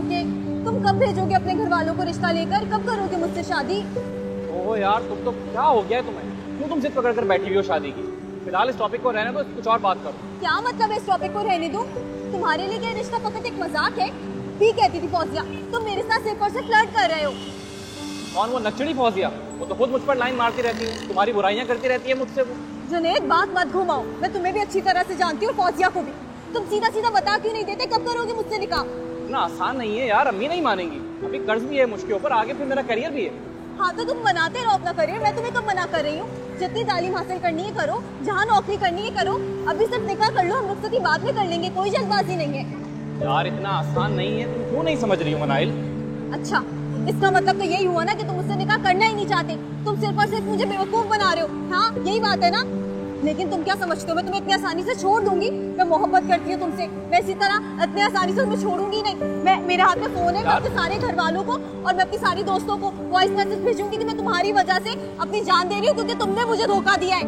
के? तुम कब भेजोगे अपने घर वालों को रिश्ता लेकर? कब करोगे मुझसे शादी? ओहो यार, तुम तो क्या हो गया है तुम्हें? क्यों तुम जिद पकड़ कर बैठी हुई हो शादी की? फिलहाल इस टॉपिक को रहने दो, कुछ और बात करो। क्या मतलब है इस टॉपिक को रहने दूं? तुम्हारे लिए क्या रिश्ता फकत एक मजाक है? ठीक कहती थी फौजिया, तुम मेरे साथ सिर्फ और सिर्फ फ्लर्ट कर रहे हो। कौन वो नक्चड़ी फौजिया? वो तो खुद मुझ पर लाइन मारती रहती है, तुम्हारी बुराइयां करती रहती है मुझसे वो। जुनैद, बात मत घुमाओ, मैं तुम्हें भी अच्छी तरह से जानती हूँ, फौजिया को भी। तुम सीधा सीधा बता क्यों नहीं देते कब करोगे मुझसे निकाह? इतना आसान नहीं है यार, अम्मी नहीं मानेंगी। अभी कर्ज भी है मुझके ऊपर, आगे फिर मेरा करियर भी है। हाँ तो तुम बनाते रहो अपना करियर, मैं तुम्हें कब मना कर रही हूँ? जितनी तालीम हासिल करनी है करो, जहाँ नौकरी करनी है करो। अभी सिर्फ निकाह कर लो, हम रुखसती बाद में कर लेंगे, कोई जल्दबाजी नहीं है। यार इतना आसान नहीं है, तुम क्यों नहीं समझ रही हो मनाइल? अच्छा, इसका मतलब तो यही हुआ ना कि तुम मुझसे निकाह करना ही नहीं चाहते। तुम सिर्फ और सिर्फ मुझे बेवकूफ बना रहे हो। हाँ यही बात है ना? लेकिन तुम क्या समझते हो मैं तुम्हें इतनी आसानी से छोड़ दूंगी? मैं मोहब्बत करती हूँ तुमसे, मैं इसी तरह इतनी आसानी से तुम्हें छोड़ूंगी नहीं। मैं, मेरे हाथ में फोन है, मैं अपने सारे घर वालों को और मैं अपनी सारी दोस्तों को वॉइस मैसेज भेजूंगी कि मैं तुम्हारी वजह से अपनी जान दे रही हूँ, क्योंकि तुमने मुझे धोखा दिया है।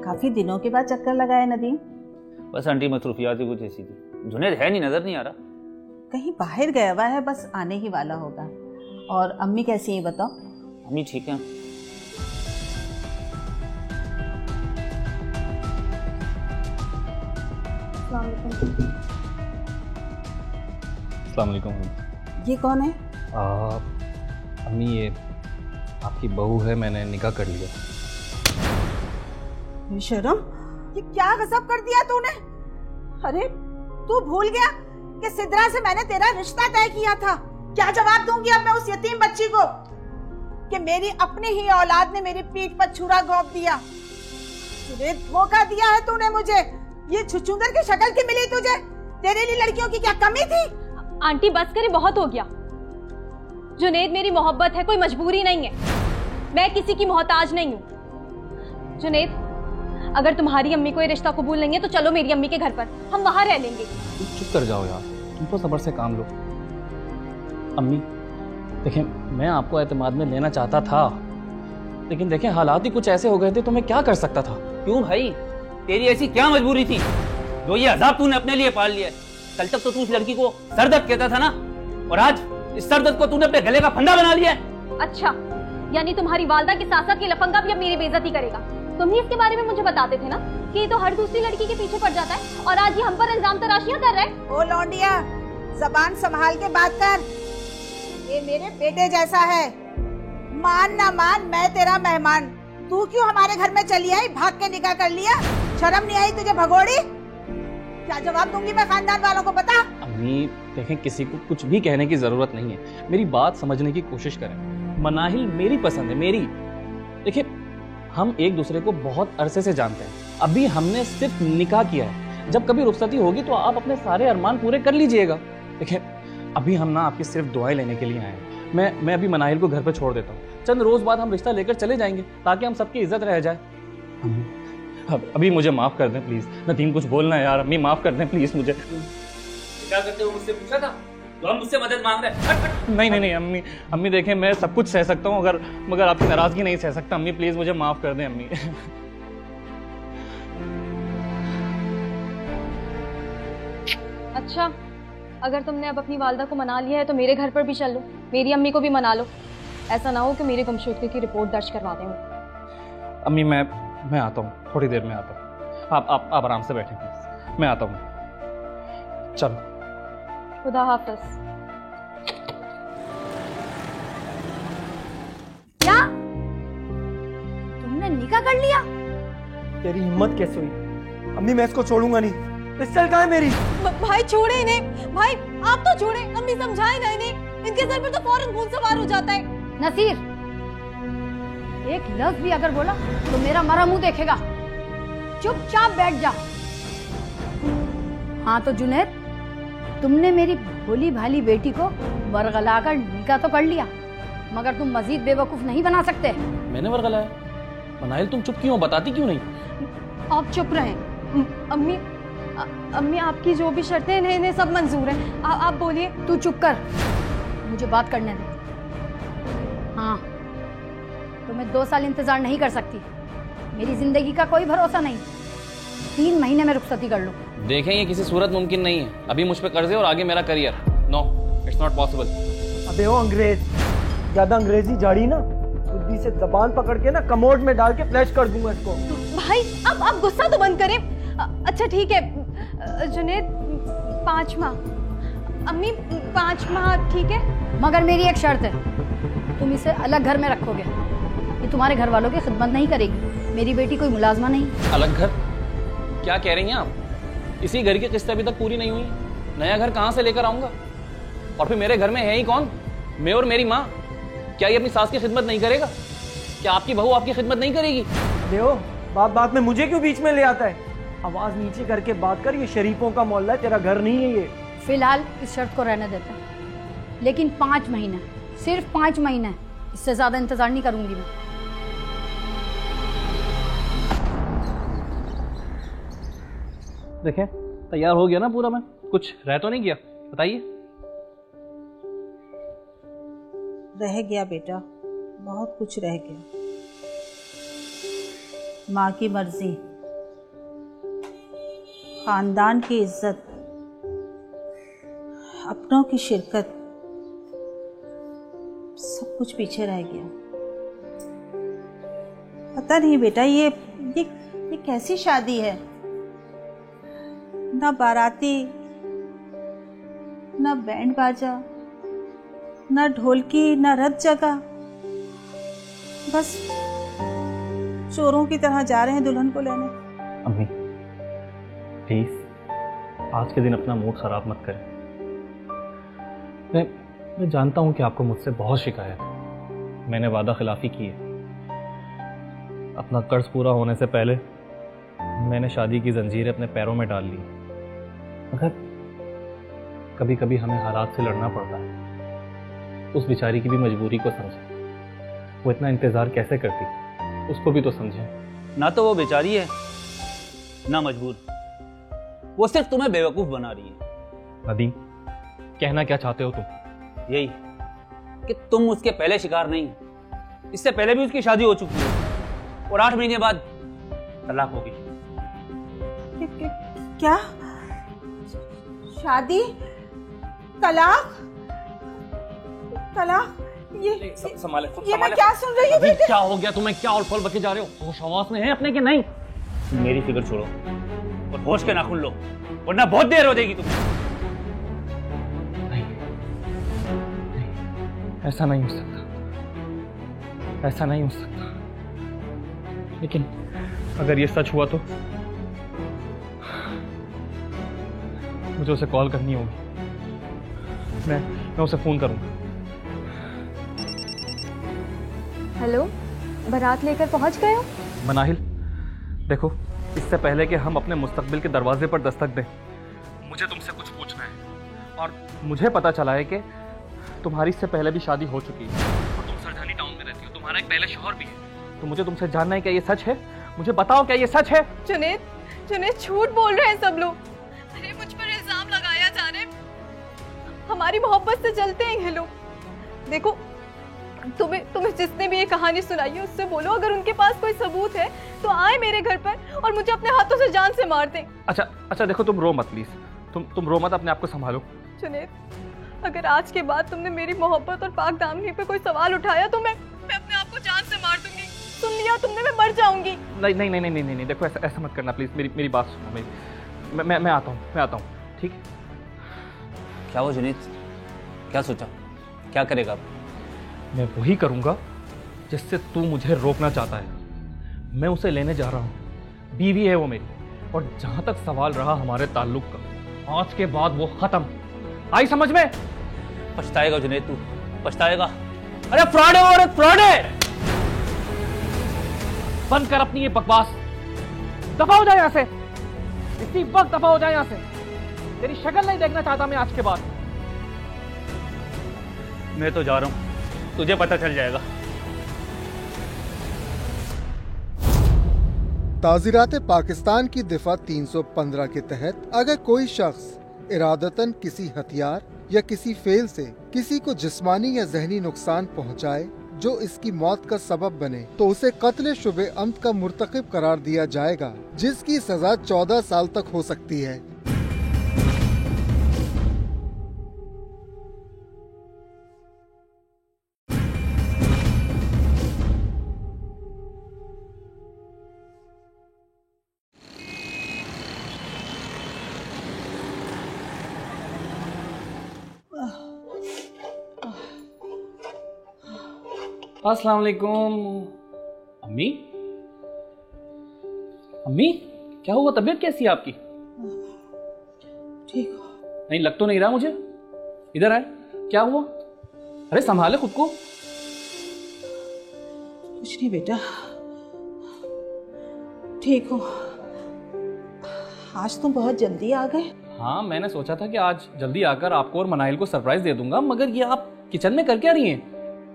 काफी दिनों के बाद चक्कर लगाया नदीम। बस आंटी मसरूफियात ही कुछ ऐसी थी। जुनैद है नहीं, नजर नहीं आ रहा। कहीं बाहर गया हुआ है, बस आने ही वाला होगा। और अम्मी कैसी है बताओ? अम्मी ठीक है। अस्सलाम वालेकुम। ये कौन है? अम्मी ये आपकी बहू है, मैंने निकाह कर लिया। शर्म, ये क्या गजब कर दिया तूने? अरे तू भूल गया कि सिद्रा से मैंने तेरा रिश्ता तय किया था। क्या जवाब दूंगी अब मैं उस यतीम बच्ची को कि मेरी अपनी ही औलाद ने मेरी पीठ पर छुरा घोंप दिया? तुझे धोखा दिया है तूने मुझे। ये छुछुंदर की शक्ल की मिली तुझे? तेरे लिए लड़कियों की क्या कमी थी? आंटी बस करे, बहुत हो गया। जुनैद मेरी मोहब्बत है, कोई मजबूरी नहीं है। मैं किसी की मोहताज नहीं हूँ। जुनैद, अगर तुम्हारी अम्मी को ये रिश्ता कबूल नहीं है तो चलो मेरी अम्मी के घर पर, हम वहां रह लेंगे। तुम चुप कर जाओ यार, तुम तो सब्र से काम लो। अम्मी देखें, मैं आपको एतमाद में लेना चाहता था, लेकिन देखें हालात ही कुछ ऐसे हो गए थे, तो मैं क्या कर सकता था? क्यों भाई, तेरी ऐसी क्या मजबूरी थी जो ये अजाब तूने अपने लिए पाल लिया? कल तक तो तू उस लड़की को सरदर्द कहता था ना, और आज इस सरदर्द को तूने अपने गले का फंदा बना लिया है। अच्छा, यानी तुम्हारी वालदा के साथ साथ ये लफंगा भी अब मेरी बेइज्जती करेगा? तुम ही इसके बारे में मुझे बताते थे ना कि ये तो हर दूसरी लड़की के पीछे पड़ जाता है, और आज ये हम पर इल्जाम तराशियां कर रहा है। ओ लौंडिया, जबान संभाल के बात कर। ये मेरे बेटे जैसा है, मान ना मान मैं तेरा मेहमान। तू क्यों हमारे घर में चली आई? भाग के निकाह कर लिया? शर्म नहीं आई तुझे भगोड़ी? क्या जवाब दूंगी मैं खानदान वालों को, बता? अम्मी देखें, किसी को कुछ भी कहने की जरूरत नहीं है, मेरी बात समझने की कोशिश करें। मनाहिल मेरी पसंद है, मेरी। देखिए, हम एक दूसरे को बहुत अरसे से जानते हैं, अभी हमने सिर्फ निकाह किया है। जब कभी रुखसती होगी तो आप अपने सारे अरमान पूरे कर लीजिएगा। देखिए, अभी हम ना आपकी सिर्फ दुआएं लेने के लिए आए हैं। मैं अभी मनाहिल को घर पर छोड़ देता हूँ, चंद रोज बाद हम रिश्ता लेकर चले जाएंगे, ताकि हम सबकी इज्जत रह जाए। अभी मुझे माफ कर दें प्लीज। नदीम कुछ बोलना है यार, अम्मी माफ कर दें प्लीज मुझे। क्या करते हो, मुझसे पूछा था? तो हम मुझसे मदद मांग रहे हैं। नहीं अम्मी देखें, मैं सब कुछ सह सकता हूँ, मगर आपकी नाराजगी नहीं सह सकता। अम्मी प्लीज मुझे माफ कर दें अम्मी। अच्छा, अगर तुमने अब अपनी वालदा को मना लिया है तो मेरे घर पर भी चल लो, मेरी अम्मी को भी मना लो। ऐसा ना हो कि मेरी गुमशुदगी की रिपोर्ट दर्ज करवा दें। अम्मी मैं आता हूँ, थोड़ी देर में आता हूँ। आप आराम से बैठें प्लीज, मैं आता हूँ। चलो, खुदा हाफिज। क्या तुमने निकाह कर लिया? तेरी हिम्मत कैसे हुई? अम्मी मैं इसको छोड़ूंगा नहीं। पिस्टल कहाँ है मेरी? भाई छोड़े इन्हें, भाई आप तो छोड़े, अम्मी समझाए ना इन्हें, इनके सर पे तो फौरन खून सवार हो जाता है। नसीर, एक लफ्ज भी अगर बोला तो मेरा मरा मुंह देखेगा। चुपचाप बैठ जा। हाँ तो जुनैद, तुमने मेरी भोली भाली बेटी को वरगलाकर निकाह तो कर लिया, मगर तुम मजीद बेवकूफ नहीं बना सकते। मैंने वरगलाया? मनाहिल तुम चुप क्यों, बताती क्यों नहीं? आप चुप रहें। अम्मी आपकी जो भी शर्तें हैं इन्हें सब मंजूर है, आप बोलिए। तू चुप कर, मुझे बात करने दे। हाँ, तो मैं 2 साल इंतजार नहीं कर सकती। मेरी जिंदगी का कोई भरोसा नहीं। 3 महीने में रुखसती कर लो। देखें, ये किसी सूरत मुमकिन नहीं है। अभी मुझ पे कर्जे और आगे मेरा career. No, it's not possible. अबे ओ अंग्रेज, ज्यादा अंग्रेजी झाड़ी ना, बुद्धि से जबान पकड़ के ना कमोड में डाल के फ्लैश कर दूंगा इसको। भाई अब आप गुस्सा तो बंद करें। अच्छा ठीक है जुनेद, 5 माह। अम्मी 5 माह ठीक है, मगर मेरी एक शर्त है, तुम इसे अलग घर में रखोगे। ये तुम्हारे घर वालों की खिदमत नहीं करेगी। मेरी बेटी कोई मुलाजमा नहीं। अलग घर? क्या कह रही हैं आप? इसी घर की किस्त अभी तक पूरी नहीं हुई। नया घर कहाँ से लेकर आऊंगा? और फिर मेरे घर में है ही कौन? मैं और मेरी माँ। क्या ये अपनी सास की खिदमत नहीं करेगा? क्या आपकी बहू आपकी खिदमत नहीं करेगी? देखो, बात में मुझे क्यों बीच में ले आता है? आवाज नीचे करके बात कर, ये शरीफों का मोहल्ला है, तेरा घर नहीं है ये। फिलहाल इस शर्त को रहने देते हैं, लेकिन 5 महीने, सिर्फ 5 महीने, इससे ज्यादा इंतजार नहीं करूंगी मैं। देखें, तैयार हो गया ना पूरा? मैं कुछ रह तो नहीं गया? बताइए। रह गया बेटा, बहुत कुछ रह गया। माँ की मर्जी, खानदान की इज्जत, अपनों की शिरकत, सब कुछ पीछे रह गया। पता नहीं बेटा, ये कैसी शादी है? ना बाराती, ना बैंड बाजा, ना ढोलकी, ना रथ जगह, बस चोरों की तरह जा रहे हैं दुल्हन को लेने। अम्मी प्लीज आज के दिन अपना मूड खराब मत करें। मैं जानता हूं कि आपको मुझसे बहुत शिकायत है। मैंने वादा खिलाफी की है। अपना कर्ज पूरा होने से पहले मैंने शादी की जंजीरें अपने पैरों में डाल ली। मगर कभी कभी हमें हालात से लड़ना पड़ता है। उस बेचारी की भी मजबूरी को समझे। वो इतना इंतजार कैसे करती, उसको भी तो समझे। ना तो वो बेचारी है ना मजबूर, वो सिर्फ तुम्हें बेवकूफ बना रही है। नदीम, कहना क्या चाहते हो तुम? यही कि तुम उसके पहले शिकार नहीं हो। इससे पहले भी उसकी शादी हो चुकी है और 8 महीने बाद तलाक हो गई। क्या? शादी, तलाक, तलाक? संभाले, ये मैं क्या सुन रही हूँ बेटे? क्या हो गया तुम्हें? क्या उल फुल बके जा रहे हो? होश हवास में है अपने के नहीं? मेरी फिक्र छोड़ो और होश के नाखून लो, वरना बहुत देर हो जाएगी तुम्हें। नहीं, ऐसा नहीं हो सकता, ऐसा नहीं हो सकता। लेकिन अगर ये सच हुआ तो मुझे उसे कॉल करनी होगी। मैं उसे फोन करूंगा। हेलो, बारात लेकर पहुंच गए हो? मनाहिल, देखो, इससे पहले कि हम अपने मुस्तकबिल के दरवाजे पर दस्तक दें, मुझे तुमसे कुछ पूछना है। और मुझे पता चला है कि तुम्हारी इससे पहले भी शादी हो चुकी है और तुम सरधानी टाउन में रहती हो। तुम्हारा एक पहले शौहर भी है। तो मुझे तुमसे जानना है, क्या ये सच है? मुझे बताओ, क्या ये सच है? जुनेद झूठ बोल रहे हैं सब लोग। अरे मुझ पर इल्जाम लगाया जा रहा है। हमारी मोहब्बत से जलते हैं ये लोग। देखो, तुम्हें जिसने भी ये कहानी सुनाई है उससे बोलो, अगर उनके पास कोई सबूत है तो आए मेरे घर पर और मुझे अपने हाथों से जान से मार दें। अच्छा देखो, तुम रो मत प्लीज। तुम रो मत, अपने आप को संभालो। जुनेद, अगर आज के बाद तुमने मेरी मोहब्बत और पाक दामनी पे कोई सवाल उठाया तो मैं अपने आप को जान से मार दूंगी। सुन लिया तुमने, मैं मर जाऊंगी। नहीं, देखो ऐसा मत करना प्लीज। मेरी बात सुनो। मैं आता हूँ, ठीक? क्या वो जुनेद, क्या सोचा, क्या करेगा? मैं वही करूंगा जिससे तू मुझे रोकना चाहता है। मैं उसे लेने जा रहा हूँ। बीवी है वो मेरी। और जहां तक सवाल रहा हमारे ताल्लुक का, आज के बाद वो खत्म। आई समझ में? पछताएगा जुनेद, तू पछताएगा। अरे फ्रॉड है, औरत फ्रॉड है। बंद कर अपनी ये बकवास। दफा हो जाए यहां से, इसी वक्त दफा हो जाए यहां से। तेरी शक्ल नहीं देखना चाहता मैं आज के बाद। मैं तो जा रहा हूं, तुझे पता चल जाएगा। ताज़ीरात पाकिस्तान की दिफा 315 के तहत अगर कोई शख्स इरादतन किसी हथियार या किसी फेल से किसी को जिस्मानी या जहनी नुकसान पहुंचाए, जो इसकी मौत का सबब बने तो उसे कत्ल शुबे अम्द का मुर्तकिब करार दिया जाएगा, जिसकी सजा 14 साल तक हो सकती है। अस्सलाम वालेकुम। अम्मी, अम्मी क्या हुआ? तबीयत कैसी है आपकी? ठीक हो? नहीं लग तो नहीं रहा मुझे। इधर आए, क्या हुआ? अरे संभाले खुद को। कुछ नहीं बेटा, ठीक हो? आज तुम बहुत जल्दी आ गए। हाँ, मैंने सोचा था कि आज जल्दी आकर आपको और मनाहिल को सरप्राइज दे दूंगा, मगर ये आप किचन में कर क्या रही हैं?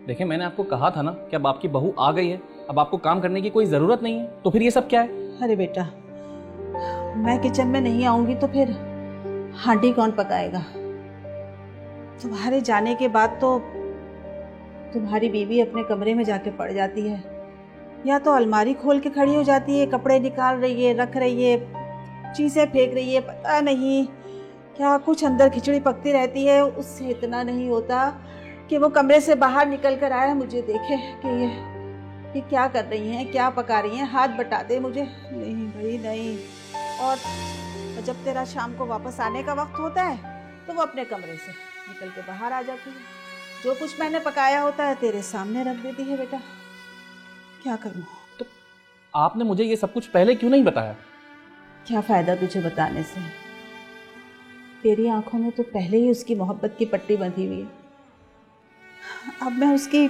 देखिए, मैंने आपको कहा था ना कि अब आपकी बहू आ गई है, अब आपको काम करने की कोई जरूरत नहीं है, तो फिर ये सब क्या है? अरे बेटा, मैं किचन में नहीं आऊंगी तो फिर हांडी कौन पकाएगा? तुम्हारे जाने के बाद तो तुम्हारी बीवी अपने कमरे में जाके पड़ जाती है, या तो अलमारी खोल के खड़ी हो जाती है, कपड़े निकाल रही है, रख रही है, चीजें फेंक रही है, पता नहीं क्या कुछ अंदर खिचड़ी पकती रहती है। उससे इतना नहीं होता कि वो कमरे से बाहर निकल कर आए, मुझे देखे कि ये क्या कर रही हैं, क्या पका रही हैं, हाथ बटा दे मुझे। नहीं भाई नहीं। और जब तेरा शाम को वापस आने का वक्त होता है तो वो अपने कमरे से निकल के बाहर आ जाती है, जो कुछ मैंने पकाया होता है तेरे सामने रख देती है। बेटा क्या करूं? तो आपने मुझे ये सब कुछ पहले क्यों नहीं बताया? क्या फायदा तुझे बताने से? तेरी आंखों में तो पहले ही उसकी मोहब्बत की पट्टी बंधी हुई है। अब मैं उसकी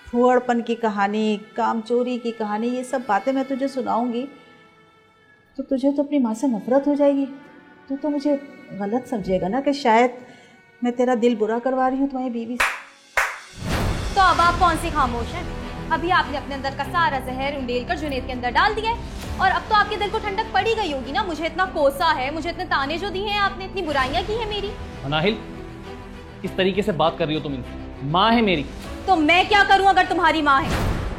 फुहड़पन की कहानी, कामचोरी की कहानी, ये सब बातें मैं तुझे सुनाऊंगी तो तुझे तो अपनी माँ से नफरत हो जाएगी। तू तो मुझे गलत समझेगा ना कि शायद मैं तेरा दिल बुरा करवा रही हूँ तुम्हारी बीवी से। तो अब आप कौन सी खामोश हैं? अभी आपने अपने अंदर का सारा जहर उंडेल कर जुनैद के अंदर डाल दिया है, और अब तो आपके दिल को ठंडक पड़ी गई होगी ना। मुझे इतना कोसा है, मुझे इतने ताने जो दिए हैं आपने, इतनी बुराइयां की है मेरी। मनाहिल, किस तरीके से बात कर रही हो तुम इनसे? माँ है मेरी। तो मैं क्या करूं अगर तुम्हारी माँ है?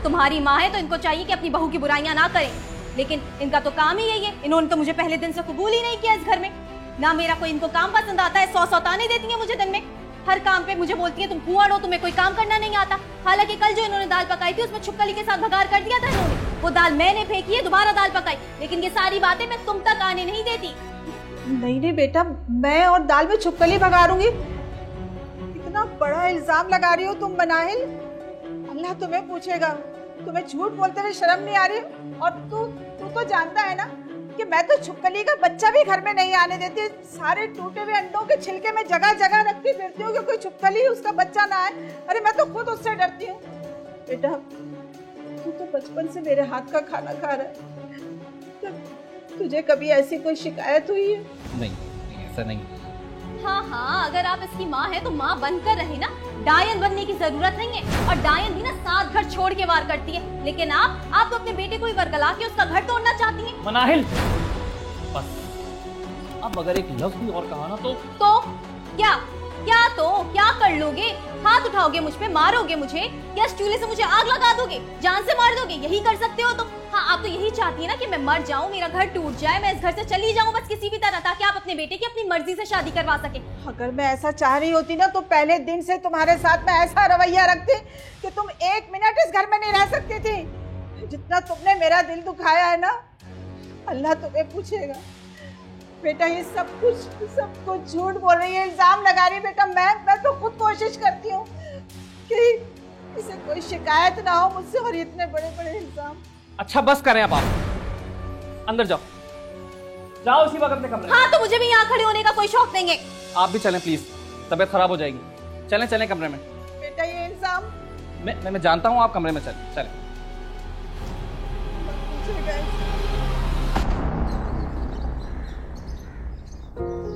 तुम्हारी माँ है तो इनको चाहिए कि अपनी बहू की बुराइयां ना करें, लेकिन इनका तो काम ही यही है। इन्होंने तो मुझे पहले दिन से कबूल ही नहीं किया इस घर में। ना मेरा कोई इनको काम पसंद आता है, 100 ताने देती हैं मुझे दिन में। हर काम पे मुझे बोलती है तुम फूहड़ हो, तुम्हें कोई काम करना नहीं आता। हालांकि कल जो इन्होंने दाल पकाई थी उसमें छुपकली के साथ भगार कर दिया था इन्होंने। वो दाल मैंने फेंकी है, दोबारा दाल पकाई, लेकिन ये सारी बातें मैं तुम तक आने नहीं देती। नहीं नहीं बेटा, मैं और दाल में छुपकली भगारूंगी? इतना बड़ा इल्जाम लगा रही हो तुम मनाहिल। अल्लाह तुम्हें पूछेगा, तुम्हें झूठ बोलते हुए शर्म नहीं आ रही? और तू तो जानता है ना कि मैं तो छुपकली का बच्चा भी घर में नहीं आने देती। सारे टूटे हुए अंडों के छिलके में जगह जगह रखती फिरती हूँ कि कोई छुपकली उसका बच्चा ना आए। अरे मैं तो खुद उससे डरती हूँ। बेटा तू तो बचपन से मेरे हाथ का खाना खा रहा है, तुझे कभी ऐसी कोई शिकायत हुई है? नहीं, ऐसा नहीं। हाँ हाँ, अगर आप इसकी माँ है तो माँ बनकर रहे ना, डायन बनने की जरूरत नहीं है। और डायन भी ना 7 घर छोड़ के वार करती है, लेकिन आप तो अपने बेटे को ही वरगला के उसका घर तोड़ना चाहती हैं। मनाहिल, बस अब अगर एक लफ्ज भी और कहा ना तो क्या कर लोगे? हाथ उठाओगे मुझ पे, मारोगे मुझे, या इस चूल्हे से मुझे आग लगा दोगे, जान से मार दोगे? यही कर सकते हो तुम। हाँ, आप तो यही चाहती है ना कि मैं मर जाऊं, मेरा घर टूट जाए, मैं इस घर से चली जाऊं बस किसी भी तरह, ताकि आप अपने बेटे की अपनी मर्जी से शादी करवा सके। अगर मैं ऐसा चाह रही होती ना तो पहले दिन से तुम्हारे साथ में ऐसा रवैया रखती कि तुम 1 मिनट इस घर में नहीं रह सकती थी। जितना तुमने मेरा दिल दुखाया है ना, अल्लाह तुम्हें पूछेगा। बेटा ये सब कुछ झूठ बोल रही है, इल्जाम लगा रही है। बेटा मैं तो खुद कोशिश करती हूँ कि इसे कोई शिकायत ना हो मुझसे, और इतने बड़े बड़े इल्जाम। अच्छा बस करें अब, आप अंदर जाओ इसी वक्त अपने कमरे। हाँ, तो मुझे भी यहाँ खड़े होने का कोई शौक नहीं है। आप भी चलें प्लीज, तबीयत खराब हो जाएगी। चलें कमरे में। बेटा ये इल्जाम मैं जानता हूँ, आप कमरे में चलें।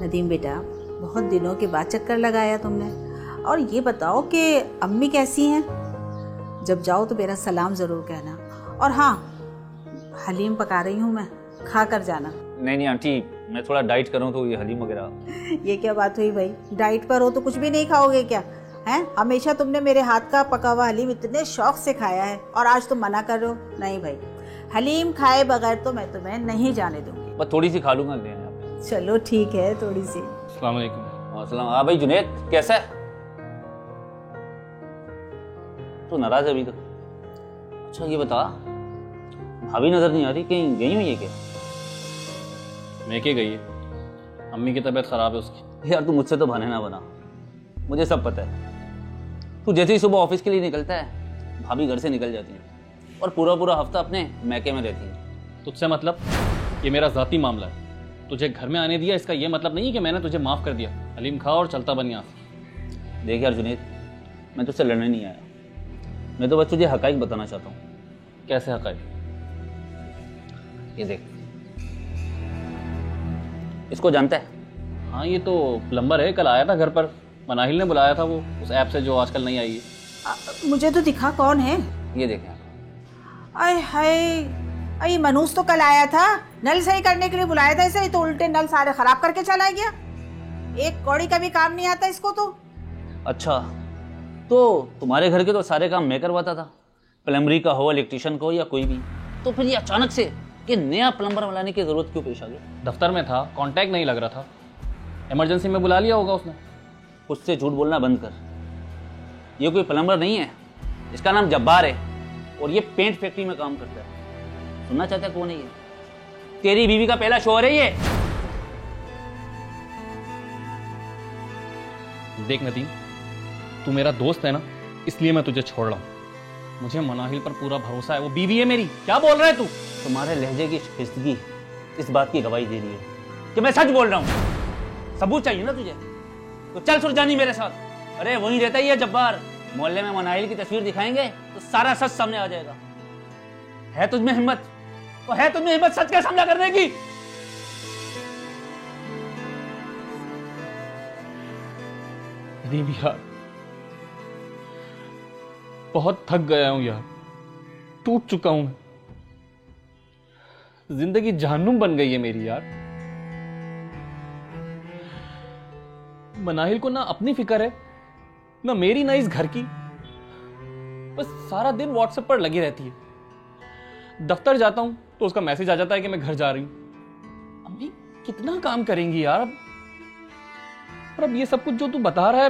नदीम बेटा, बहुत दिनों के बाद चक्कर लगाया तुमने, और ये बताओ कि अम्मी कैसी हैं? जब जाओ तो मेरा सलाम ज़रूर कहना। और हाँ, हलीम पका रही हूँ मैं, खा कर जाना। नहीं आंटी, मैं थोड़ा डाइट करूँ तो ये हलीम वगैरह। ये क्या बात हुई भाई? डाइट पर हो तो कुछ भी नहीं खाओगे क्या? हैं? हमेशा तुमने मेरे हाथ का पका हुआ हलीम इतने शौक से खाया है और आज तुम मना कर रहे हो? नहीं भाई, हलीम खाए बगैर तो मैं तुम्हें नहीं जाने दूंगी। बस थोड़ी सी खा लूंगा ले यहाँ पे। चलो ठीक है, थोड़ी सी। अस्सलाम वालेकुम। अस्सलाम। हाँ भाई जुनैद, कैसा है? तो नाराज है अभी तक? अच्छा ये बता, भाभी नजर नहीं आ रही, कहीं गई हुई है क्या? मैके गई है, अम्मी की तबीयत खराब है उसकी। यार तू मुझसे तो बहाने ना बना, मुझे सब पता है। तू जैसे ही सुबह ऑफिस के लिए निकलता है, भाभी घर से निकल जाती है और पूरा पूरा हफ्ता अपने मैके में रहती है। तुझसे मतलब? ये मेरा ज़ाती मामला है। तुझे घर में आने दिया, इसका ये मतलब नहीं है कि मैंने तुझे माफ़ कर दिया। हलीम खा और चलता बन यहाँ से। देख यार जुनैद, मैं तुझसे लड़ने नहीं आया, मैं तो बस तुझे हकाइक बताना चाहता हूँ। कैसे हक़ाइक़? ये देख, इसको जानता है? हाँ ये तो प्लम्बर है, कल आया था घर पर, मनाहिल ने बुलाया था, वो उस ऐप से जो आजकल नहीं आई है। मुझे तो दिखा कौन है। ये देख यार। आय हाय, अरे मनूस तो कल आया था, नल सही करने के लिए बुलाया था इसे, ये तो उल्टे नल सारे खराब करके चला गया। एक कौड़ी का भी काम नहीं आता इसको तो। अच्छा, तो तुम्हारे घर के तो सारे काम मैं करवाता था, प्लम्बरी का हो, इलेक्ट्रिशियन का हो या कोई भी, तो फिर ये अचानक से कि नया प्लम्बर बुलाने की जरूरत क्यों पेश आ गई? दफ्तर में था, कांटेक्ट नहीं लग रहा था, इमरजेंसी में बुला लिया होगा उसने। उससे झूठ बोलना बंद कर। ये कोई प्लम्बर नहीं है, इसका नाम जब्बार है और ये पेंट फैक्ट्री में काम करता है। सुनना चाहता है कौन है ये? तेरी बीवी का पहला शोहर है ये। देख नदीम, तू मेरा दोस्त है ना, इसलिए मैं तुझे छोड़ रहा हूँ। मुझे मनाहिल पर पूरा भरोसा है, वो बीवी है मेरी। क्या बोल रहा है तू? तुम्हारे लहजे की शिकस्तगी इस बात की गवाही दे रही है कि मैं सच बोल रहा हूँ। सबूत चाहिए ना तुझे, तो चल सुरजानी मेरे साथ। अरे वहीं रहता ही है जब्बार, मोहल्ले में मनाहिल की तस्वीर दिखाएंगे तो सारा सच सामने आ जाएगा। है तुझमें हिम्मत, तो है तुझमें हिम्मत सच का सामना करने की? नदीम यार, बहुत थक गया हूं यार, टूट चुका हूं मैं। जिंदगी जहन्नुम बन गई है मेरी यार। मनाहिल को ना अपनी फिक्र है, ना मेरी, ना इस घर की। बस सारा दिन व्हाट्सएप पर लगी रहती है। दफ्तर जाता हूं तो उसका मैसेज आ जाता है कि मैं घर जा रही हूं। अम्मी कितना काम करेंगी यार अब। और अब ये सब कुछ जो तू बता रहा है,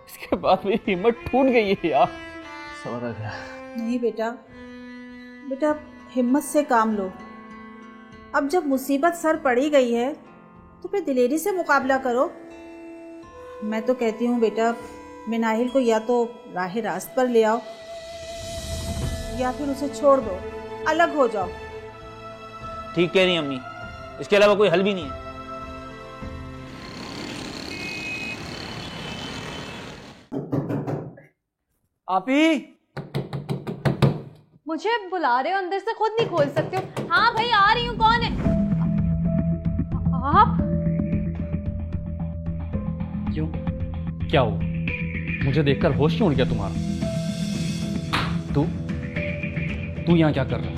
इसके बाद मेरी हिम्मत टूट गई है यार। सौरा क्या? नहीं बेटा, बेटा हिम्मत से काम लो। अब जब मुसीबत सर पड़ी गई है तो फिर दिलेरी से मुकाबला करो। मैं तो कहती हूँ बेटा, मनाहिल को या तो राह रास्त पर ले आओ या फिर उसे छोड़ दो, अलग हो जाओ। ठीक कह रही अम्मी, इसके अलावा कोई हल भी नहीं है। आपी, मुझे बुला रहे हो, अंदर से खुद नहीं खोल सकते हो? हाँ भाई आ रही हूँ। कौन है आप? क्यों, क्या हुआ? मुझे देखकर होश क्यों उड़ गया तुम्हारा? तू यहाँ क्या कर रहा है?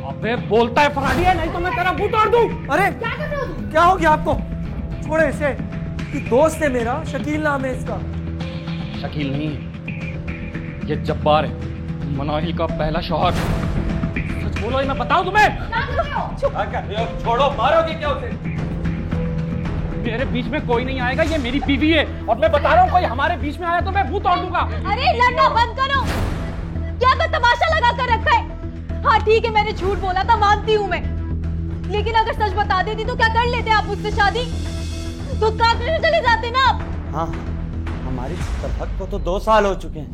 अबे बोलता है फराडिया, नहीं तो मैं तेरा मुंह तोड़ दूं। अरे क्या हो गया आपको? छोड़े इसे, कि दोस्त है मेरा, शकील नाम है इसका। शकील नहीं है, ये जब्बार है, मनाहिल का पहला शौहर। सच बोलो, मैं बताऊं तुम्हें? छोड़ो, मारोगे क्या उसे? मेरे बीच में कोई नहीं आएगा, ये मेरी बीवी है और मैं बता रहा हूँ, कोई हमारे बीच में आया तो मैं मुंह तोड़ दूंगा। अरे लड़ना बंद करो, क्या तो तमाशा लगा कर रखा है। हाँ ठीक है, मैंने झूठ बोला था, मानती हूँ मैं, लेकिन अगर सच बता देती तो क्या कर लेते आप मुझसे शादी? तो काटने चले जाते ना आप। हाँ, हमारी तलहक को तो 2 साल हो चुके हैं।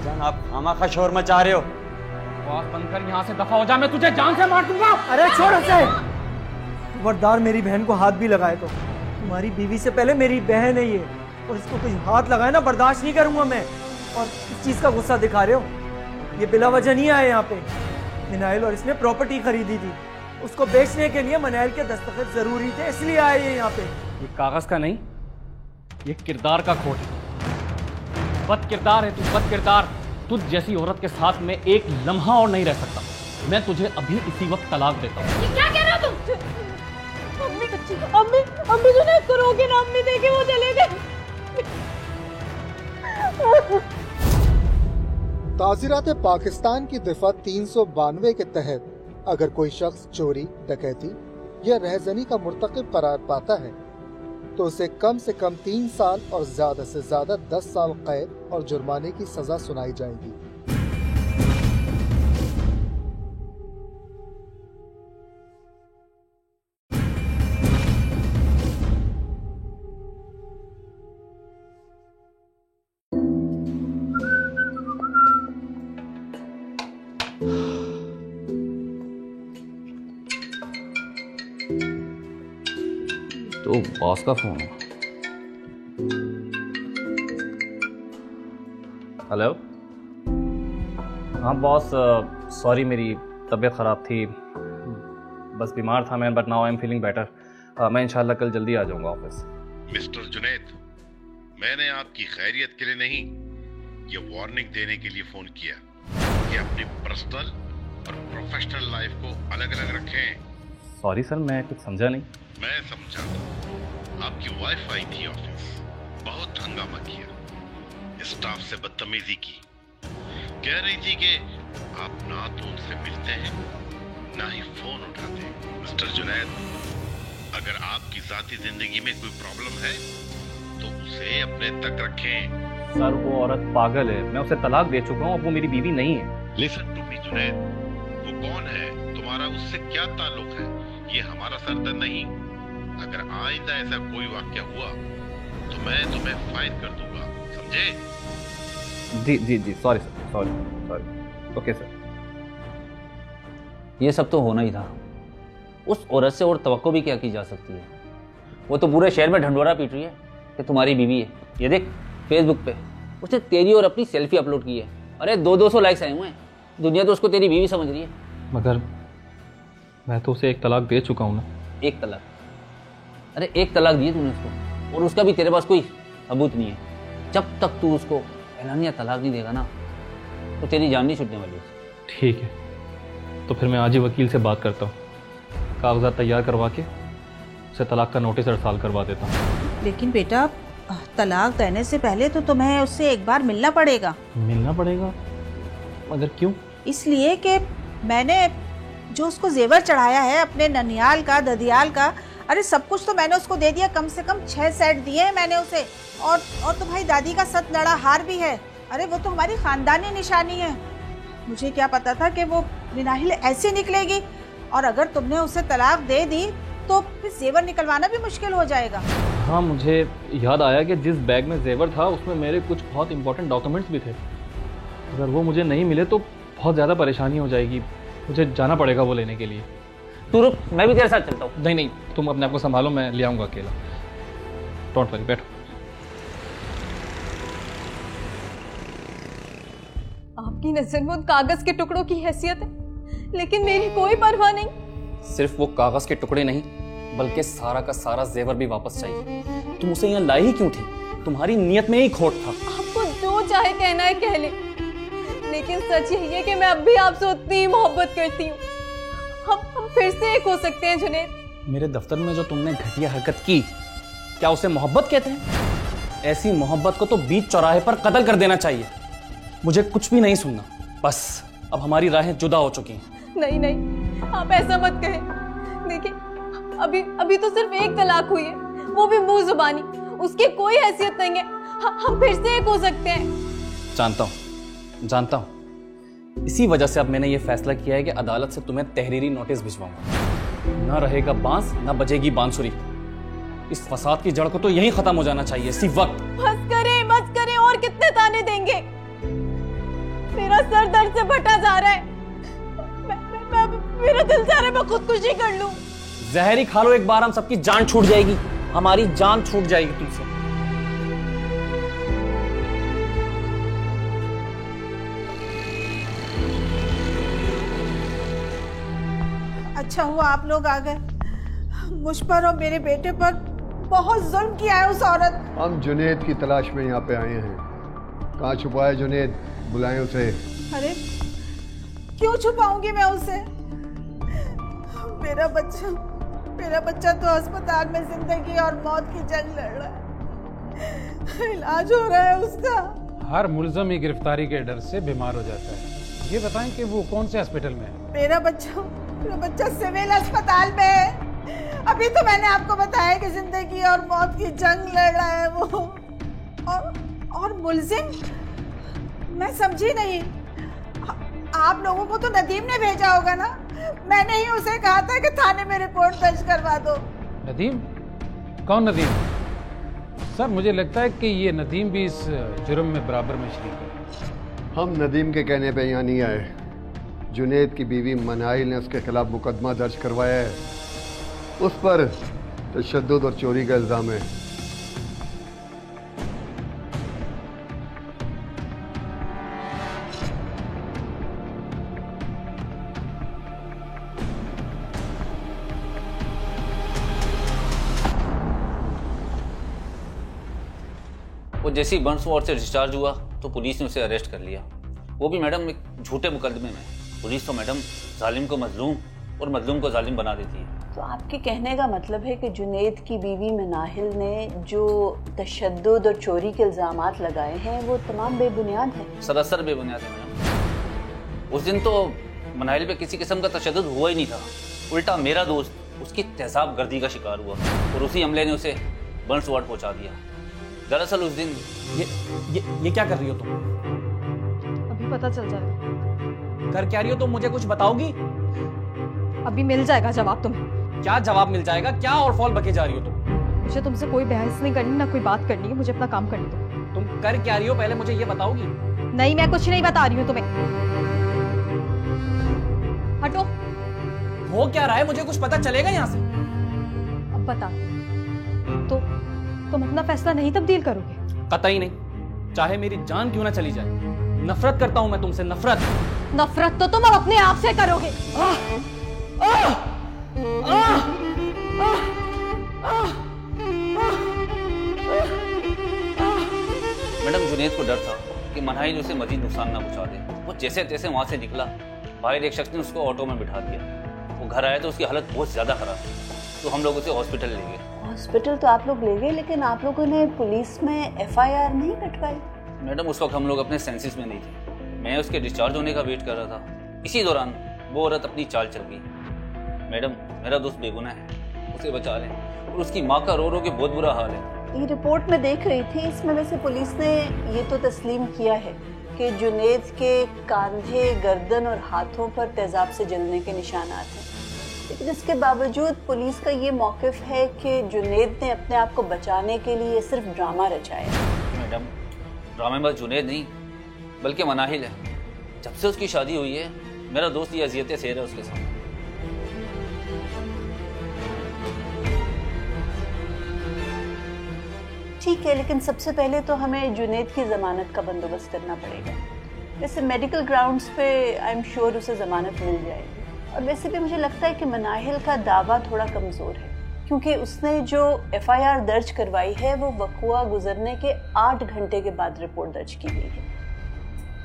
जान, आप खामा शोर मचा रहे हो। आवाज बंद कर, यहाँ से दफा हो जा, मैं तुझे जान से मार दूंगा। अरे छोड़ उसे। खबरदार मेरी बहन को हाथ भी लगाए तो। तुम्हारी बीवी से पहले मेरी बहन है ये, और इसको कुछ हाथ लगाए ना, बर्दाश्त नहीं करूंगा मैं। और इस चीज का गुस्सा दिखा रहे हो। ये बिला वजह नहीं आए यहाँ पे। मनाहिल और इसने प्रॉपर्टी खरीदी थी, उसको बेचने के लिए मनाहिल के दस्तखत जरूरी थे, इसलिए आए ये यहाँ पे। ये कागज का नहीं, ये किरदार का खोट है। बद किरदार है तू, बद किरदार। तुझ जैसी औरत के साथ में एक लम्हा और नहीं रह सकता। मैं तुझे अभी इसी वक्त तलाक देता हूँ। ये क्या कह रहे हो तुम? अम्मी अम्मी अम्मी जो नहीं करोगे ना, अम्मी देखे वो चले गए। ताज़ीरात पाकिस्तान की दफा 392 के तहत अगर कोई शख्स चोरी, डकैती या रहजनी का मुर्तकिब करार पाता है तो उसे कम से कम 3 साल और ज्यादा से ज्यादा 10 साल कैद और जुर्माने की सजा सुनाई जाएगी। तो बॉस का फोन है। हेलो। हाँ बॉस, सॉरी मेरी तबीयत ख़राब थी, बस बीमार था मैं, but now I am feeling better. मैं इंशाल्लाह कल जल्दी आ जाऊंगा ऑफिस। मिस्टर जुनैद, मैंने आपकी खैरियत के लिए नहीं, ये वार्निंग देने के लिए फोन किया कि अपनी पर्सनल और प्रोफेशनल लाइफ को अलग अलग रखें। सॉरी सर, मैं कुछ समझा नहीं। मैं समझा। आपकी वाइफ आई थी ऑफिस, बहुत हंगामा किया, स्टाफ से बदतमीजी की, कह रही थी कि आप ना तो उनसे मिलते हैं ना ही फोन उठाते। मिस्टर जुनैद, अगर आपकी जाती जिंदगी में कोई प्रॉब्लम है तो उसे अपने तक रखें। सर वो औरत पागल है, मैं उसे तलाक दे चुका हूँ, अब वो मेरी बीवी नहीं है। लिसन टू मी जुनैद, वो कौन है, तुम्हारा उससे क्या ताल्लुक है, ये हमारा सरदर्द नहीं। अगर आइंदा ऐसा कोई वाक्या हुआ तो मैं तुम्हें फाइन कर दूंगा, समझे? जी जी जी, sorry sir, sorry. Okay sir. ये सब तो होना ही था। उस औरत से और तवक्को भी क्या की जा सकती है? वो तो पूरे शहर में ढंढोरा पीट रही है कि तुम्हारी बीवी है। ये देख फेसबुक पे उसने तेरी और अपनी सेल्फी अपलोड की है। अरे 200 लाइक्स आए हुए हैं। दुनिया तो उसको तेरी बीवी समझ रही है। मगर मैं तो उसे एक तलाक दे चुका हूँ ना। एक तलाक? अरे एक तलाक दिए तूने उसको, और उसका भी तेरे पास कोई सबूत नहीं है। जब तक तू उसको एलानिया तलाक नहीं देगा ना तो तेरी जान नहीं छूटने वाली। ठीक है, तो फिर मैं आज ही वकील से बात करता हूँ, कागजात तैयार करवा के उसे तलाक का नोटिस अरसाल करवा देता हूँ। लेकिन बेटा, तलाक देने से पहले तो तुम्हें उससे एक बार मिलना पड़ेगा। मिलना पड़ेगा? मगर क्यों? इसलिए कि मैंने जो उसको जेवर चढ़ाया है अपने ननियाल का, ददियाल का, अरे सब कुछ तो मैंने उसको दे दिया। कम से कम 6 सेट दिए हैं मैंने उसे। और तो भाई दादी का 7 लड़ा हार भी है। अरे वो तो हमारी खानदानी निशानी है। मुझे क्या पता था कि वो मिनाहिल ऐसी निकलेगी। और अगर तुमने उसे तलाक दे दी तो फिर जेवर निकलवाना भी मुश्किल हो जाएगा। हाँ, मुझे याद आया कि जिस बैग में जेवर था उसमें मेरे कुछ बहुत इंपॉर्टेंट डॉक्यूमेंट्स भी थे। अगर वो मुझे नहीं मिले तो बहुत ज़्यादा परेशानी हो जाएगी। मुझे जाना पड़ेगा वो लेने के लिए। तू रुक, मैं भी तेरे साथ चलता हूँ। नहीं, तुम अपने आप को संभालो, मैं ले आऊँगा अकेला। डोंट वरी, बैठो। आपकी नजर में उन कागज के टुकड़ों की हैसियत है, लेकिन मेरी कोई परवाह नहीं। सिर्फ वो कागज के टुकड़े नहीं, बल्कि सारा का सारा जेवर भी वापस चाहिए। तुम उसे यहाँ लाई ही क्यों थी? तुम्हारी नीयत में ही खोट था। आपको जो चाहे कहना है कह ले, लेकिन सच यही है कि मैं अब भी आपसे उतनी ही मोहब्बत करती हूँ। हम फिर से एक हो सकते हैं जुनैद। मेरे दफ्तर में जो तुमने घटिया हरकत की, क्या उसे मोहब्बत कहते हैं? ऐसी मोहब्बत को तो बीच चौराहे पर कत्ल कर देना चाहिए। मुझे कुछ भी नहीं सुनना, बस अब हमारी राहें जुदा हो चुकी हैं। नहीं, आप ऐसा मत कहें। देखिए, अभी तो सिर्फ एक तलाक हुई है, वो भी मुंह जुबानी, उसकी कोई हैसियत नहीं है। हम फिर से एक हो सकते हैं। जानता हूँ। इसी वजह से अब मैंने ये फैसला किया है कि अदालत से तुम्हें तहरीरी नोटिस भिजवाऊंगा। ना रहेगा बांस, ना बजेगी बांसुरी। इस फसाद की जड़ को तो यहीं खत्म हो जाना चाहिए इसी वक्त। बस करें, और कितने ताने देंगे? मेरा सर दर्द से फटा जा रहा है। मेरा दिल चाह रहा है मैं खुदकुशी कर लूं। जहर ही खा लो एक बार, हम सबकी जान छूट जाएगी। हमारी जान छूट जाएगी तुमसे। अच्छा हुआ आप लोग आ गए। मुझ पर और मेरे बेटे पर बहुत जुल्म किया है उस औरत। हम जुनैद की तलाश में यहाँ पे आए हैं। कहाँ छुपा है जुनैद? बुलाएं उसे। अरे क्यों छुपाऊंगी मैं उसे? मेरा बच्चा तो अस्पताल में जिंदगी और मौत की जंग लड़ रहा है। इलाज हो रहा है उसका। हर मुलजम ही गिरफ्तारी के डर से बीमार हो जाता है। ये बताएं कि वो कौन से हॉस्पिटल में है? मेरा बच्चा सिविल अस्पताल में है। अभी तो मैंने आपको बताया कि जिंदगी और मौत की जंग लड़ रहा है वो। और मुलजिम, मैं समझी नहीं। आप लोगों को तो नदीम ने भेजा होगा ना? मैंने ही उसे कहा था कि थाने में रिपोर्ट दर्ज करवा दो। नदीम? कौन नदीम? सर मुझे लगता है कि ये नदीम भी इस जुर्म में बराबर में शरीक है। हम नदीम के कहने पे यहाँ नहीं आए। जुनेद की बीवी मनाइल ने उसके खिलाफ मुकदमा दर्ज करवाया है। उस पर तशद्दुद और चोरी का इल्ज़ाम है। वो जैसे ही बर्न्स वार्ड से डिस्चार्ज हुआ तो पुलिस ने उसे अरेस्ट कर लिया, वो भी मैडम एक झूठे मुकदमे में। पुलिस तो मैडम जालिम को मजलूम और मजलूम को जालिम बना देती है। तो आपके कहने का मतलब है कि जुनेद की बीवी मनाहिल ने जो तशद्दुद और चोरी के इल्जामात लगाए हैं वो तमाम बेबुनियाद हैं? सरासर बेबुनियाद है मैडम। उस दिन तो मनाहिल पे किसी किस्म का तशद्दुद हुआ ही नहीं था, उल्टा मेरा दोस्त उसकी तेजाब गर्दी का शिकार हुआ और उसी हमले ने उसे बर्न्स वार्ड पहुंचा दिया। दरअसल उस दिन ये क्या कर रही हो तुम? अभी पता चल जाएगा। कर क्या रही हो तुम? मुझे कुछ बताओगी? अभी मिल जाएगा जवाब तुम्हें। क्या जवाब मिल जाएगा? क्या और फॉल बके जा रही हो तुम? मुझे तुमसे कोई बहस नहीं करनी, ना कोई बात करनी है। मुझे अपना काम करने दो। तुम कर क्या रही हो पहले मुझे ये बताओगी? नहीं, मैं कुछ नहीं बता रही हूँ तुम्हें। हटो। हो क्या रहा है? मुझे कुछ पता चलेगा यहाँ से? अब बता तो तुम अपना फैसला नहीं तब्दील करोगे? कतई नहीं, चाहे मेरी जान क्यों ना चली जाए। नफरत करता हूं मैं तुमसे, नफरत तो तुम अब अपने आप से करोगे। मैडम जुनेद को डर था कि मनाहिल उसे मजीद नुकसान ना पहुंचा दे। वो जैसे तैसे वहां से निकला, बाहर एक शख्स ने उसको ऑटो में बिठा दिया। वो घर आया तो उसकी हालत बहुत ज्यादा खराब थी, तो हम लोग उसे हॉस्पिटल ले गए। हॉस्पिटल तो आप लोग ले गए, लेकिन आप लोगों ने पुलिस में FIR नहीं कटवाई? मैडम उस वक्त हम लोग अपने सेंसेस में नहीं थे। मैं उसके डिस्चार्ज होने का वेट कर रहा था। इसी दौरान वो औरत अपनी चाल चल गई। मैडम मेरा दोस्त बेगुनाह है, उसे बचा लें। और उसकी माँ का रो रो के बहुत बुरा हाल है। ये रिपोर्ट में देख रही थी, इसमें वैसे पुलिस ने ये तो तस्लीम किया है कि जुनेद के कंधे, गर्दन और हाथों पर तेजाब से जलने के निशानात हैं। लेकिन इसके बावजूद पुलिस का ये मौक़िफ़ है कि जुनेद ने अपने आप को बचाने के लिए सिर्फ ड्रामा रचाया। मैडम ड्रामे में जुनेद नहीं बल्कि मनाहिल है। जब से उसकी शादी हुई है मेरा दोस्त ये अजियतें सह रहा है उसके साथ। ठीक है, लेकिन सबसे पहले तो हमें जुनेद की ज़मानत का बंदोबस्त करना पड़ेगा। वैसे मेडिकल ग्राउंड्स पे आई एम श्योर उसे ज़मानत मिल जाएगी। और वैसे भी मुझे लगता है कि मनाहिल का दावा थोड़ा कमज़ोर है, क्योंकि उसने जो FIR दर्ज करवाई है वो वक़ुआ गुजरने के 8 घंटे के बाद रिपोर्ट दर्ज की गई है,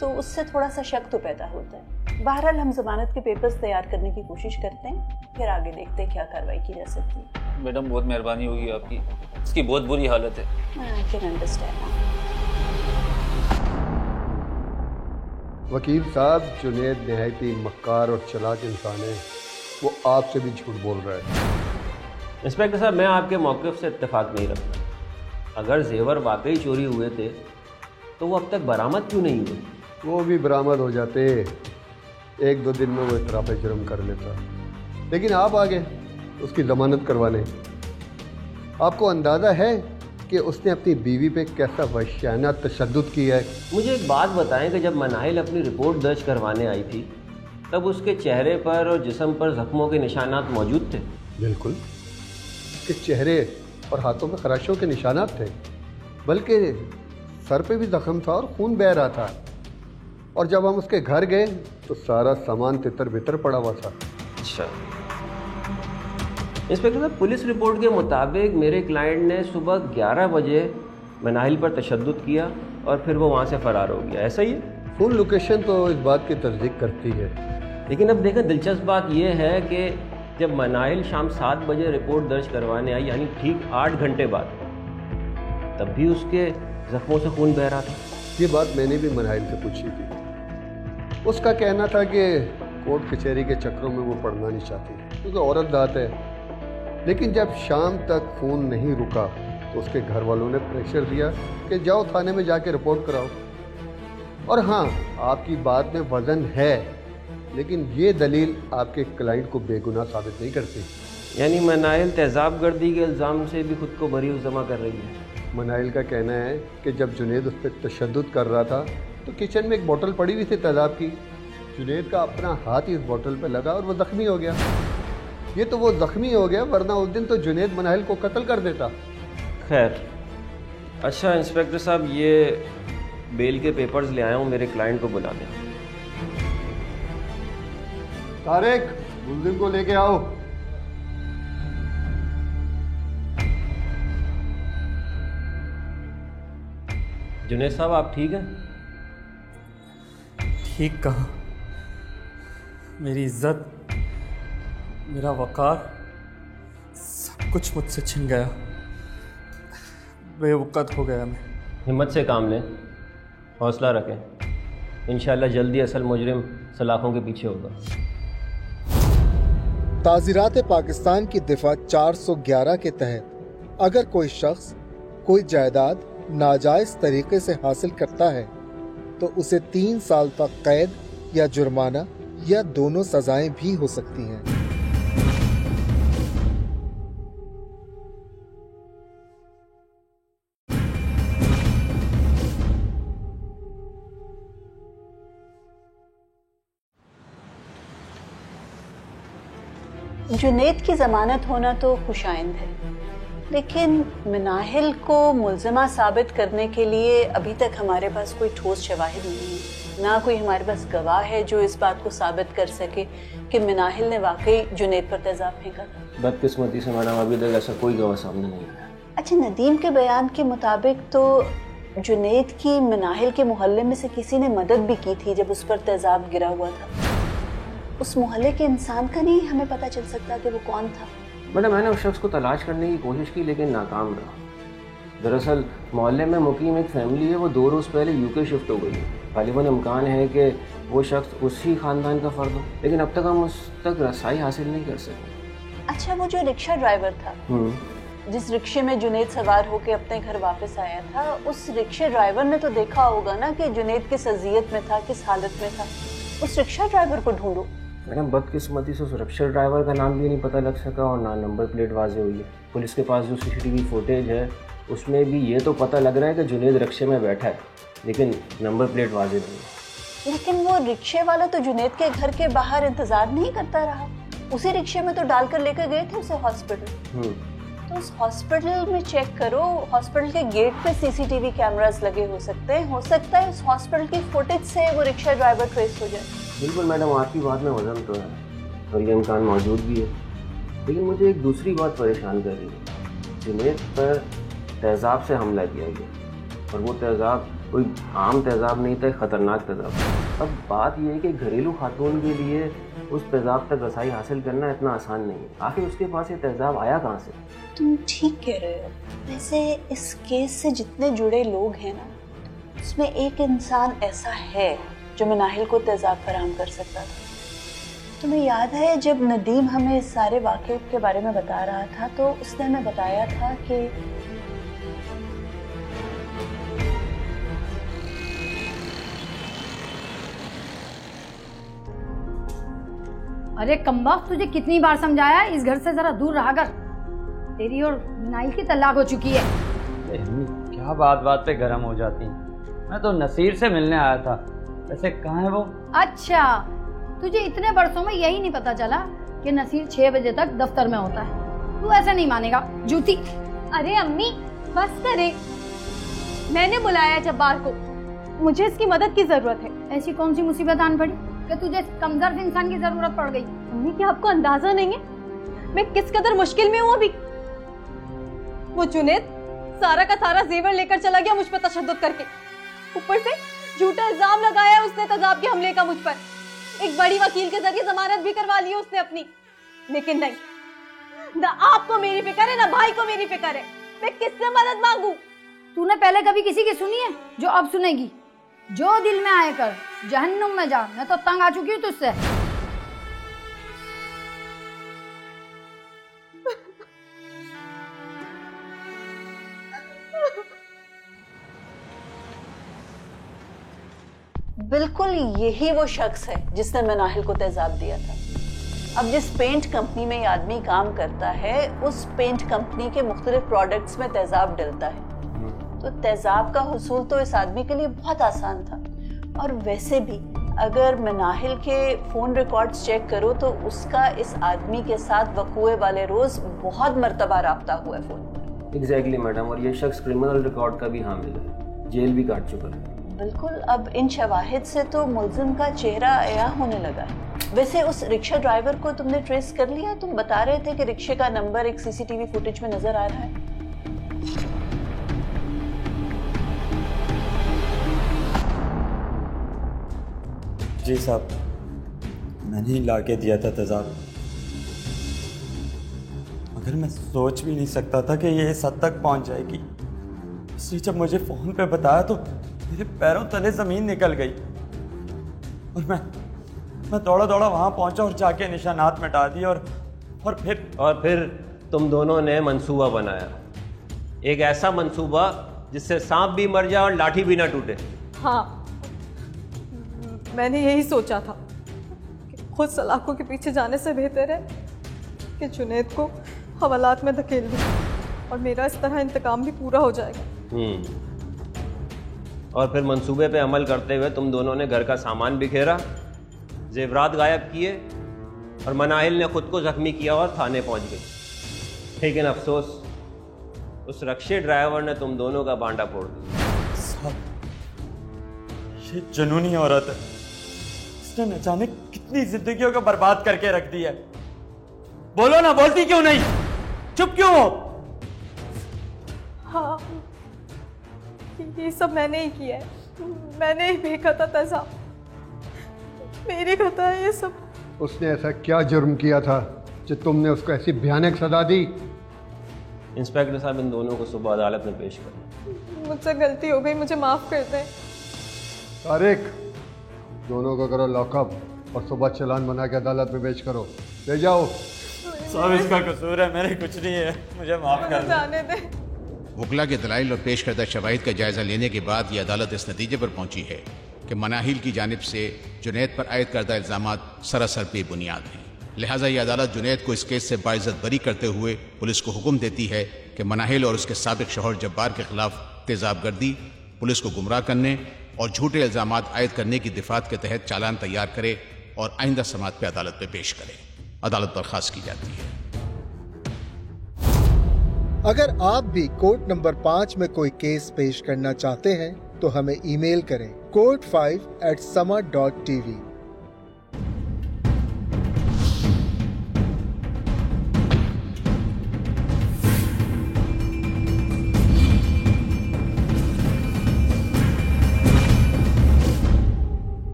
तो उससे थोड़ा सा शक तो पैदा होता है। बहरहाल हम ज़मानत के पेपर्स तैयार करने की कोशिश करते हैं, फिर आगे देखते हैं क्या कार्रवाई की जा सकती है। मैडम बहुत मेहरबानी होगी आपकी, उसकी बहुत बुरी हालत है। I can understand. वकील साहब, जुनेद नहायत ही मक्कार और चालाक इंसान है। वो आपसे भी झूठ बोल रहा है। इंस्पेक्टर साहब, मैं आपके मौक़िफ़ से इत्तेफाक नहीं रखता। अगर जेवर वाकई चोरी हुए थे तो वो अब तक बरामद क्यों नहीं हुए? वो भी बरामद हो जाते, 1-2 दिन में वो इतराफ़ जुर्म कर लेता। लेकिन आप आ गए उसकी ज़मानत करवाने। आपको अंदाज़ा है कि उसने अपनी बीवी पे कैसा वहशियाना तशद्दुद किया है? मुझे एक बात बताएं कि जब मनाहिल अपनी रिपोर्ट दर्ज करवाने आई थी तब उसके चेहरे पर और जिस्म पर जख्मों के निशानात मौजूद थे? बिल्कुल, उसके चेहरे और हाथों में खराशों के निशानात थे, बल्कि सर पे भी जख्म था और खून बह रहा था। और जब हम उसके घर गए तो सारा सामान तितर बितर पड़ा हुआ था। अच्छा इंस्पेक्टर साहब, पुलिस रिपोर्ट के मुताबिक मेरे क्लाइंट ने सुबह 11 बजे मनाहिल पर तशद्दुद किया और फिर वो वहाँ से फ़रार हो गया, ऐसा ही है? फुल लोकेशन तो इस बात की तस्दीक करती है। लेकिन अब देखें, दिलचस्प बात यह है कि जब मनाहिल शाम 7 बजे रिपोर्ट दर्ज करवाने आई, यानी ठीक 8 घंटे बाद, तब भी उसके जख्मों से खून बह रहा था। ये बात मैंने भी मनाहिल से पूछी थी। उसका कहना था कि कोर्ट कचहरी के चक्रों में वो पड़ना नहीं चाहती क्योंकि औरत दात है। लेकिन जब शाम तक खून नहीं रुका तो उसके घर वालों ने प्रेशर दिया कि जाओ थाने में जाके रिपोर्ट कराओ। और हाँ, आपकी बात में वजन है, लेकिन ये दलील आपके क्लाइंट को बेगुनाह साबित नहीं करती। यानी मनाहिल तेजाब गर्दी के इल्ज़ाम से भी खुद को बरी जमा कर रही है। मनाहिल का कहना है कि जब जुनेद उस पर तशद्दुद कर रहा था तो किचन में एक बोतल पड़ी हुई थी तेजाब की। जुनेद का अपना हाथ इस बोतल पर लगा और वो ज़ख्मी हो गया। ये तो वो ज़ख्मी हो गया, वरना उस दिन तो जुनेद मनाहिल को कत्ल कर देता। खैर, अच्छा इंस्पेक्टर साहब, ये बेल के पेपर्स ले आया हूँ, मेरे क्लाइंट को बुला दें। तारिक, मुल्जिम को लेके आओ। जुनेद साहब, आप ठीक हैं? ठीक कहा। मेरी इज्जत, मेरा वकार, सब कुछ मुझसे छिन गया। बेवकूफ़ हो गया मैं। हिम्मत से काम लें, हौसला रखें। इंशाल्लाह जल्दी असल मुजरिम सलाखों के पीछे होगा। ताज़ीरात पाकिस्तान की दिफा 411 के तहत अगर कोई शख्स कोई जायदाद नाजायज तरीके से हासिल करता है तो उसे 3 साल तक कैद या जुर्माना या दोनों सजाएं भी हो सकती हैं। जुनेद की जमानत होना तो खुशाइंद है, लेकिन मनाहिल को मुल्ज़िमा साबित करने के लिए अभी तक हमारे पास कोई ठोस शवाहिद नहीं है। ना कोई हमारे पास गवाह है जो इस बात को साबित कर सके कि मनाहिल ने वाकई जुनेद पर तेजाब फेंका था। बदकिस्मती से मैडम अभी तक ऐसा कोई गवाह सामने नहीं है। अच्छा, नदीम के बयान के मुताबिक तो जुनेद की मनाहिल के मोहल्ले में से किसी ने मदद भी की थी जब उस पर तेजाब गिरा हुआ था। उस मोहल्ले के इंसान का नहीं हमें पता चल सकता कि वो कौन था। मैडम, मैंने उस शख्स को तलाश करने की कोशिश की लेकिन नाकाम रहा। दरअसल मोहल्ले में मुकीम एक फैमिली है, वो 2 रोज़ पहले यूके शिफ्ट हो गई है। गालिबन इम्कान है कि वो शख्स उसी ख़ानदान का फ़र्द हो, लेकिन अब तक हम उस तक रसाई हासिल नहीं कर सके। अच्छा, वो जो रिक्शा ड्राइवर था जिस रिक्शे में जुनेद सवार होकर अपने घर वापस आया था, उस रिक्शा ड्राइवर ने तो देखा होगा ना कि जुनेद किस अजियत में था, किस हालत में था। उस रिक्शा ड्राइवर को ढूंढो। मैडम, बदकिस्मती से उस रिक्शा ड्राइवर का नाम भी नहीं पता लग सका और ना नंबर प्लेट वाजे हुई है। पुलिस के पास जो CCTV फुटेज है उसमें भी ये तो पता लग रहा है कि जुनेद रिक्शे में बैठा है, लेकिन नंबर प्लेट वाजे नहीं है। लेकिन वो रिक्शे वाला तो जुनेद के घर के बाहर इंतजार नहीं करता रहा, उसी रिक्शे में तो डालकर लेकर गए थे उसे हॉस्पिटल। तो उस हॉस्पिटल में चेक करो, हॉस्पिटल के गेट पे CCTV कैमरास लगे हो सकते हैं। हो सकता है उस हॉस्पिटल की फुटेज से वो रिक्शा ड्राइवर ट्रेस हो जाए। बिल्कुल मैडम, आपकी बात में वजन तो है और ये इम्कान मौजूद भी है, लेकिन मुझे एक दूसरी बात परेशान कर रही है। जुनेद पर तेज़ाब से हमला किया गया और वो तेज़ाब कोई आम तेज़ाब नहीं था, ख़तरनाक तेज़ाब। अब बात यह है कि घरेलू खातून के लिए उस तेज़ाब तक रसाई हासिल करना इतना आसान नहीं है। आखिर उसके पास ये तेज़ाब आया कहाँ से? तुम ठीक कह रहे हो। वैसे इस केस से जितने जुड़े लोग हैं ना, उसमें एक इंसान ऐसा है जो मनाहिल को तेज़ाब फराहम कर सकता था। तुम्हें याद है जब नदीम हमें इस सारे वाक़े के बारे में बता रहा था तो उसने हमें बताया था कि अरे कमबख्त, तुझे कितनी बार समझाया इस घर से जरा दूर रहा कर। तेरी और नाइल की तलाक हो चुकी है। क्या बात बात पे गर्म हो जाती है। मैं तो नसीर से मिलने आया था, वैसे कहाँ है वो? अच्छा, तुझे इतने बरसों में यही नहीं पता चला कि नसीर 6 बजे तक दफ्तर में होता है। तू ऐसा नहीं मानेगा, जूती। अरे अम्मी बस करे, मैंने बुलाया जब्बार को, मुझे इसकी मदद की जरूरत है। ऐसी कौन सी मुसीबत आन पड़ी कि तुझे कमजोर इंसान की जरूरत पड़ गई? अम्मी, क्या आपको अंदाजा नहीं है मैं किस कदर मुश्किल में हूँ अभी? वो जुनेद सारा का सारा जेवर लेकर चला गया मुझ पर तशद्दुद करके, ऊपर से झूठा इल्जाम लगाया उसने तेजाब के हमले का मुझ पर। एक बड़ी वकील के जरिए जमानत भी करवा ली उसने अपनी, लेकिन नहीं, ना आपको मेरी फिक्र है ना भाई को मेरी फिक्र है। मैं किससे मदद मांगू? तूने पहले कभी किसी की सुनी है जो अब सुनेगी? जो दिल में आए कर, जहन्नुम में जा, मैं तो तंग आ चुकी हूँ तुझसे। बिल्कुल यही वो शख्स है जिसने मनाहिल को तेजाब दिया था। अब जिस पेंट कंपनी में ये आदमी काम करता है, उस पेंट कंपनी के मुख्तलिफ प्रोडक्ट्स में तेजाब डलता है। तो तेजाब का हुसूल तो इस आदमी के लिए बहुत आसान था। और वैसे भी अगर मनाहिल के फ़ोन रिकॉर्ड्स चेक करो तो उसका इस आदमी के साथ वकूए वाले रोज़ बहुत मरतबा राब्ता हुआ है फ़ोन पर। एग्जैक्टली मैडम, और ये शख्स क्रिमिनल रिकॉर्ड का भी हामिल है, जेल भी काट चुका है। बिल्कुल, अब इन शवाहिद से तो मुल्जिम का चेहरा अया होने लगा है। वैसे उस रिक्शा ड्राइवर को तुमने ट्रेस कर लिया? तुम बता रहे थे कि रिक्शे का नंबर एक सीसीटीवी फुटेज में नजर आ रहा है। जी साहब, मैंने ही ला के दिया था तेजाब, मगर मैं सोच भी नहीं सकता था कि ये इस हद तक पहुंच जाएगी। इसलिए जब मुझे फ़ोन पे बताया तो मेरे पैरों तले ज़मीन निकल गई और मैं दौड़ा दौड़ा वहाँ पहुँचा और जाके निशानात मिटा दिए और फिर तुम दोनों ने मंसूबा बनाया, एक ऐसा मंसूबा जिससे सांप भी मर जाए और लाठी भी ना टूटे। हाँ, मैंने यही सोचा था कि खुद सलाखों के पीछे जाने से बेहतर है कि जुनैद को हवालात में धकेल दूं और मेरा इस तरह इंतकाम भी पूरा हो जाएगा। और फिर मंसूबे पे अमल करते हुए तुम दोनों ने घर का सामान बिखेरा, जेवरात गायब किए और मनाहिल ने खुद को जख्मी किया और थाने पहुंच गई। लेकिन अफसोस, उस रक्शे ड्राइवर ने तुम दोनों का बांडा फोड़ दिया। ये जुनूनी औरत है, इसने न जाने कितनी जिंदगियों को बर्बाद करके रख दिया है। बोलो ना, बोलती क्यों नहीं? चुप क्यों हो? हाँ, ये सब मैंने ही किया है, मैंने ही फेंका था तेजाब, मेरी खता है ये सब। उसने ऐसा क्या जुर्म किया था कि तुमने उसको ऐसी भयानक सजा दी? इंस्पेक्टर साहब, इन दोनों को सुबह अदालत में पेश करें। मुझसे गलती हो गई, मुझे माफ कर दें। तारिक, दोनों को करो लॉकअप और सुबह चालान बना के अदालत में पेश करो। ले जाओ। साहब, इसका कसूर है, मेरे कुछ नहीं है, मुझे माफ कर जाने दे। वकला के दलाइल और पेश करदा शवाहिद का जायजा लेने के बाद ये अदालत इस नतीजे पर पहुंची है कि मनाहिल की जानिब से जुनैद पर आयद करदा इल्जामात सरासर बेबुनियाद हैं। लिहाजा ये अदालत जुनैद को इस केस से बाइज्जत बरी करते हुए पुलिस को हुक्म देती है कि मनाहिल और उसके साबिक शौहर जब्बार के खिलाफ तेजाबगर्दी, पुलिस को गुमराह करने और झूठे इल्जामात आयद करने की दिफात के तहत चालान तैयार करे और आइंदा समात पे अदालत में पेश करे। अदालत बर्खास्त की जाती है। अगर आप भी कोर्ट नंबर 5 में कोई केस पेश करना चाहते हैं तो हमें ईमेल करें court5@sama.tv।